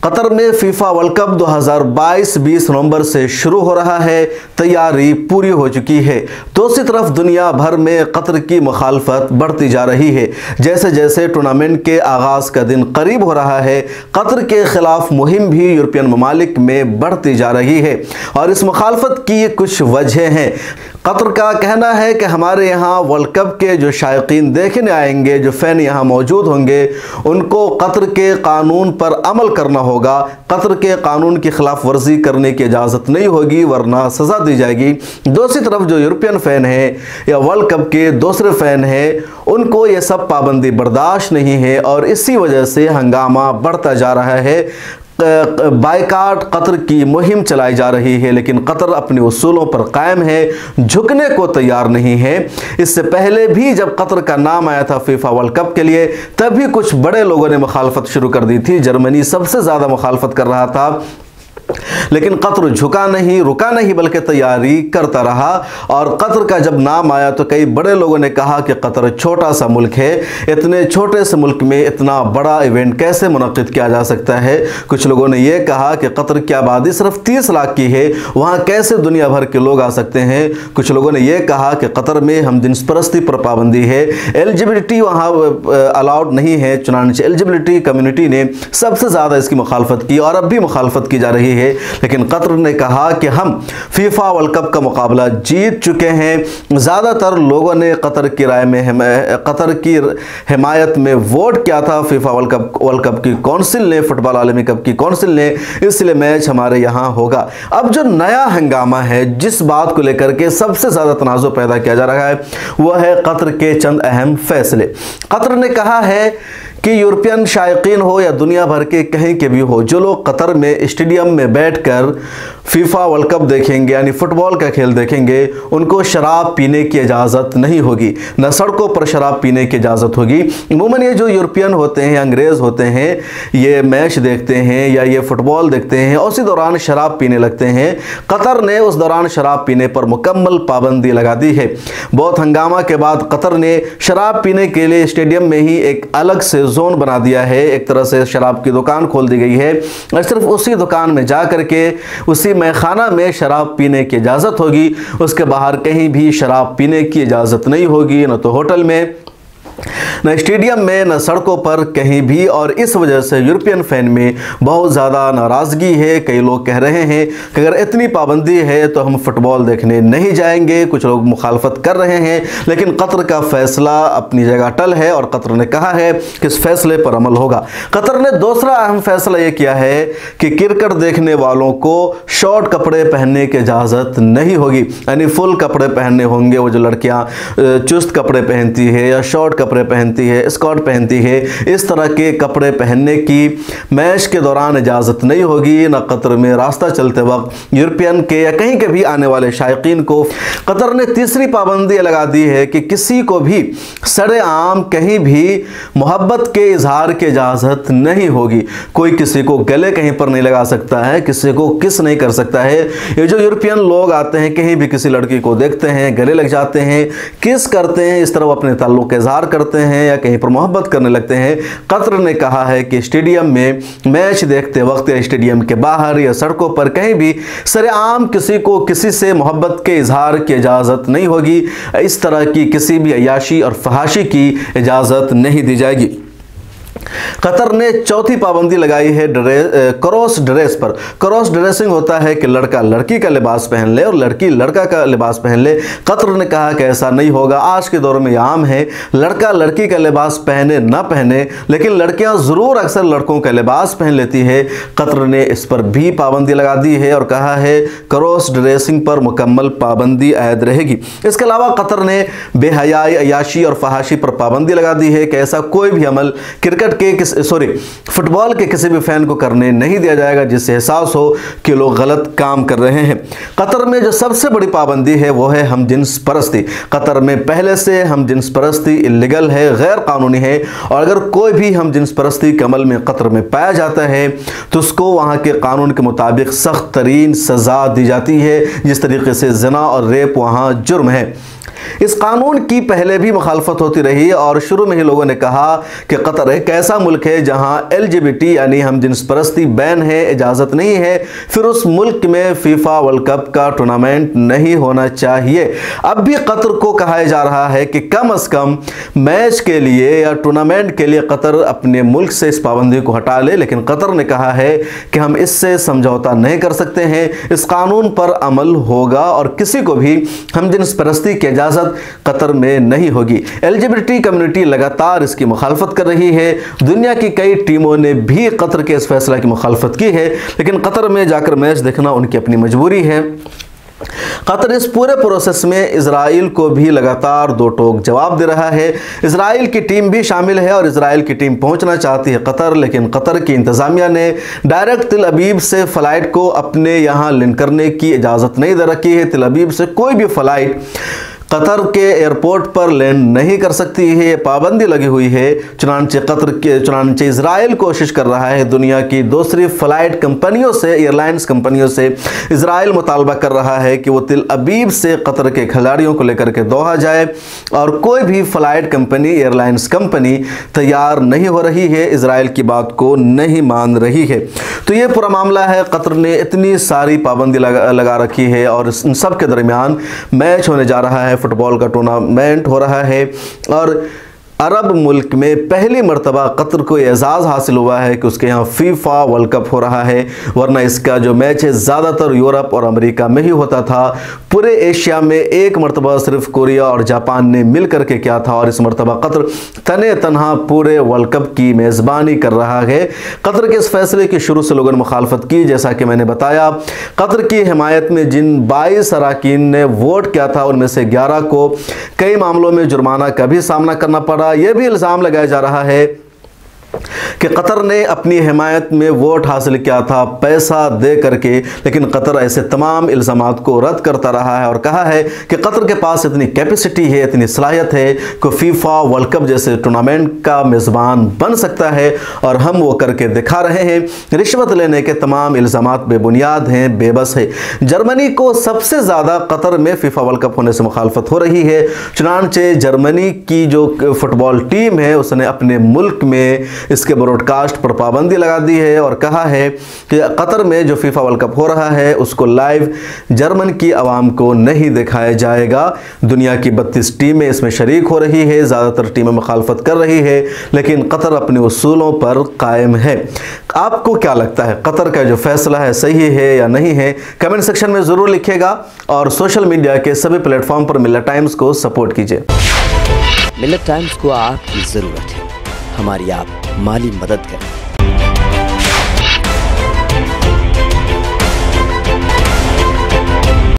Qatar में FIFA world cup 2022 20 नवंबर से शुरू हो रहा है। तैयारी पूरी हो चुकी है। दूसरी तरफ दुनिया भर में कतर की मुखालफत बढ़ती जा रही है। जैसे जैसे टूर्नामेंट के आगाज़ का दिन करीब हो रहा है, कतर के खिलाफ मुहिम भी यूरोपियन ममालिक में बढ़ती जा रही है और इस मुखालफत की कुछ वजह हैं। कतर का कहना है कि हमारे यहाँ वर्ल्ड कप के जो शायकीन देखने आएंगे, जो फ़ैन यहाँ मौजूद होंगे, उनको कतर के कानून पर अमल करना होगा। कतर के कानून की खिलाफ वर्जी करने की इजाज़त नहीं होगी, वरना सज़ा दी जाएगी। दूसरी तरफ जो यूरोपियन फ़ैन हैं या वर्ल्ड कप के दूसरे फ़ैन हैं, उनको ये सब पाबंदी बर्दाश्त नहीं है और इसी वजह से हंगामा बढ़ता जा रहा है। बायकाट कतर की मुहिम चलाई जा रही है, लेकिन कतर अपने उसूलों पर कायम है, झुकने को तैयार नहीं है। इससे पहले भी जब कतर का नाम आया था फीफा वर्ल्ड कप के लिए, तभी कुछ बड़े लोगों ने मुखालफत शुरू कर दी थी। जर्मनी सबसे ज़्यादा मुखालफत कर रहा था, लेकिन कतर झुका नहीं, रुका नहीं, बल्कि तैयारी करता रहा। और कतर का जब नाम आया तो कई बड़े लोगों ने कहा कि कतर छोटा सा मुल्क है, इतने छोटे से मुल्क में इतना बड़ा इवेंट कैसे मुनक्किद किया जा सकता है। कुछ लोगों ने यह कहा कि कतर की आबादी सिर्फ 30 लाख की है, वहाँ कैसे दुनिया भर के लोग आ सकते हैं। कुछ लोगों ने यह कहा कि कतर में हम जिन्स परस्ती पर पाबंदी है, एलिजिबिलिटी वहाँ अलाउड नहीं है। चुनांचे एलिजिबिलिटी कम्युनिटी ने सबसे ज़्यादा इसकी मुखालफत की और अब भी मुखालफत की जा रही है। लेकिन कतर ने कहा कि हम फीफा वर्ल्ड कप का मुकाबला जीत चुके हैं। ज़्यादातर लोगों ने कतर की राय में कतर की हिमायत में वोट किया था। फीफा वर्ल्ड कप की कौंसिल ने, फुटबॉल आलमी कप की कौंसिल ने, इसलिए मैच हमारे यहाँ होगा। अब जो नया हंगामा है, जिस बात को लेकर के सबसे ज़्यादा तनाज़ुर पैदा किया जा रहा है, वह है कतर के चंद अहम फैसले। कतर ने कहा है कि यूरोपियन शायकीन हो या दुनिया भर के कहीं के भी हो, जो लोग कतर में स्टेडियम में बैठकर फीफा वर्ल्ड कप देखेंगे, यानी फुटबॉल का खेल देखेंगे, उनको शराब पीने की इजाज़त नहीं होगी, न सड़कों पर शराब पीने की इजाज़त होगी। अमूमन ये जो यूरोपियन होते हैं, अंग्रेज़ होते हैं, ये मैच देखते हैं या ये फुटबॉल देखते हैं, उसी दौरान शराब पीने लगते हैं। कतर ने उस दौरान शराब पीने पर मुकम्मल पाबंदी लगा दी है। बहुत हंगामा के बाद कतर ने शराब पीने के लिए स्टेडियम में ही एक अलग से जोन बना दिया है। एक तरह से शराब की दुकान खोल दी गई है और सिर्फ उसी दुकान में जा करके उसी मैखाना में शराब पीने की इजाज़त होगी। उसके बाहर कहीं भी शराब पीने की इजाज़त नहीं होगी, न तो होटल में, न स्टेडियम में, न सड़कों पर, कहीं भी। और इस वजह से यूरोपियन फ़ैन में बहुत ज़्यादा नाराज़गी है। कई लोग कह रहे हैं कि अगर इतनी पाबंदी है तो हम फुटबॉल देखने नहीं जाएंगे। कुछ लोग मुखालफत कर रहे हैं, लेकिन कतर का फ़ैसला अपनी जगह टल है और कतर ने कहा है कि इस फैसले पर अमल होगा। कतर ने दूसरा अहम फैसला ये किया है कि क्रिकेट देखने वालों को शॉर्ट कपड़े पहनने की इजाज़त नहीं होगी, यानी फुल कपड़े पहनने होंगे। वो जो लड़कियाँ चुस्त कपड़े पहनती है या शॉर्ट कपड़े पहनती है, स्कर्ट पहनती है, इस तरह के कपड़े पहनने की मैच के दौरान इजाज़त नहीं होगी। न कतर में रास्ता चलते वक्त यूरोपियन के या कहीं के भी आने वाले शायकीन को। कतर ने तीसरी पाबंदी लगा दी है कि किसी को भी सरेआम कहीं भी मोहब्बत के इजहार की इजाज़त नहीं होगी। कोई किसी को गले कहीं पर नहीं लगा सकता है, किसी को किस नहीं कर सकता है। ये जो यूरोपियन लोग आते हैं, कहीं भी किसी लड़की को देखते हैं, गले लग जाते हैं, किस करते हैं, इस तरह अपने ताल्लुक़ का इजहार करते हैं या कहीं पर मोहब्बत करने लगते हैं। कतर ने कहा है कि स्टेडियम में मैच देखते वक्त या स्टेडियम के बाहर या सड़कों पर कहीं भी सरेआम किसी को किसी से मोहब्बत के इजहार की इजाज़त नहीं होगी। इस तरह की किसी भी अय्याशी और फहाशी की इजाज़त नहीं दी जाएगी। कतर ने चौथी पाबंदी लगाई है क्रॉस ड्रेस पर। क्रॉस ड्रेसिंग होता है कि लड़का लड़की का लिबास पहन ले और लड़की लड़का का लिबास पहन ले। कतर ने कहा कि ऐसा नहीं होगा। आज के दौर में यह आम है, लड़का लड़की का लिबास पहने ना पहने, लेकिन लड़कियां ज़रूर अक्सर लड़कों का लिबास पहन लेती है। कतर ने इस पर भी पाबंदी लगा दी है और कहा है क्रॉस ड्रेसिंग पर मुकम्मल पाबंदी आयद रहेगी। इसके अलावा कतर ने बेहयाई, अय्याशी और फहाशी पर पाबंदी लगा दी है कि ऐसा कोई भी अमल क्रिकेट फुटबॉल के किसी भी फैन को करने नहीं दिया जाएगा जिससे एहसास हो कि लोग गलत काम कर रहे हैं। कतर में जो सबसे बड़ी पाबंदी है वो है हम जिन्स परस्ती। कतर में पहले से हम जिन्स परस्ती इल्लीगल है, गैर कानूनी है, और अगर कोई भी हम जिन्स परस्ती के अमल में कतर में पाया जाता है तो उसको वहाँ के कानून के मुताबिक सख्त तरीन सज़ा दी जाती है। जिस तरीके से ज़िना और रेप वहाँ जुर्म है। इस कानून की पहले भी मुखालफत होती रही और शुरू में ही लोगों ने कहा कि कतर एक ऐसा मुल्क है जहां LGBT यानी हम जिन्स परस्ती बैन है, इजाज़त नहीं है, फिर उस मुल्क में फीफा वर्ल्ड कप का टूर्नामेंट नहीं होना चाहिए। अब भी कतर को कहा जा रहा है कि कम से कम मैच के लिए या टूर्नामेंट के लिए कतर अपने मुल्क से इस पाबंदी को हटा ले, लेकिन कतर ने कहा है कि हम इससे समझौता नहीं कर सकते हैं, इस कानून पर अमल होगा और किसी को भी हम जिन्स परस्ती की इजाज़त कतर में नहीं होगी। LGBT कम्युनिटी लगातार इसकी मुखालफत कर रही है। दुनिया की कई टीमों ने भी कतर के इस फैसला की मुखालफत की है, लेकिन कतर में जाकर मैच देखना उनकी अपनी मजबूरी है। कतर इस पूरे प्रोसेस में इजराइल को भी लगातार दो टोक जवाब दे रहा है। इजराइल की टीम भी शामिल है और इजराइल की टीम पहुंचना चाहती है कतर, लेकिन कतर की इंतजामिया ने डायरेक्ट तिल अबीब से फ्लाइट को अपने यहां लैंड करने की इजाज़त नहीं दे रखी है। तिल अबीब से कोई भी फ्लाइट कतर के एयरपोर्ट पर लैंड नहीं कर सकती है, पाबंदी लगी हुई है। चुनांचे इजराइल कोशिश कर रहा है दुनिया की दूसरी फ्लाइट कंपनियों से, एयरलाइंस कंपनियों से इजराइल मुतालबा कर रहा है कि वो तिल अबीब से कतर के खिलाड़ियों को लेकर के दोहा जाए और कोई भी फ्लाइट कंपनी, एयरलाइंस कंपनी तैयार नहीं हो रही है, इजराइल की बात को नहीं मान रही है। तो ये पूरा मामला है। कतर ने इतनी सारी पाबंदी लगा रखी है और इन सब के दरमियान मैच होने जा रहा है, फुटबॉल का टूर्नामेंट हो रहा है और अरब मुल्क में पहली मर्तबा कतर को एजाज़ हासिल हुआ है कि उसके यहाँ फीफा वर्ल्ड कप हो रहा है, वरना इसका जो मैच है ज़्यादातर यूरोप और अमेरिका में ही होता था। पूरे एशिया में एक मर्तबा सिर्फ कोरिया और जापान ने मिल करके किया था और इस मर्तबा कतर तने तनहा पूरे वर्ल्ड कप की मेज़बानी कर रहा है। कतर के इस फैसले की शुरू से लोगों ने मुखालफत की, जैसा कि मैंने बताया। कतर की हिमायत में जिन 22 अरकान ने वोट किया था उनमें से 11 को कई मामलों में जुर्माना का भी सामना करना पड़ा। यह भी इल्ज़ाम लगाया जा रहा है कि कतर ने अपनी हिमायत में वोट हासिल किया था पैसा दे करके, लेकिन कतर ऐसे तमाम इल्ज़ामात को रद्द करता रहा है और कहा है कि कतर के पास इतनी कैपेसिटी है, इतनी सलाहियत है कि फीफा वर्ल्ड कप जैसे टूर्नामेंट का मेज़बान बन सकता है और हम वो करके दिखा रहे हैं। रिश्वत लेने के तमाम इल्ज़ामात बेबुनियाद हैं, बेबस है। जर्मनी को सबसे ज़्यादा कतर में फीफा वर्ल्ड कप होने से मुखालफत हो रही है। चुनांचे जर्मनी की जो फुटबॉल टीम है उसने अपने मुल्क में इसके ब्रॉडकास्ट पर पाबंदी लगा दी है और कहा है कि कतर में जो फीफा वर्ल्ड कप हो रहा है उसको लाइव जर्मन की आवाम को नहीं दिखाया जाएगा। दुनिया की 32 टीमें इसमें शरीक हो रही है, ज़्यादातर टीमें मुखालफत कर रही है, लेकिन कतर अपने उसूलों पर कायम है। आपको क्या लगता है, कतर का जो फैसला है सही है या नहीं है? कमेंट सेक्शन में ज़रूर लिखिएगा और सोशल मीडिया के सभी प्लेटफॉर्म पर मिल्लत टाइम्स को सपोर्ट कीजिए। मिल्लत टाइम्स को आपकी ज़रूरत है, हमारी आप माली मदद करें।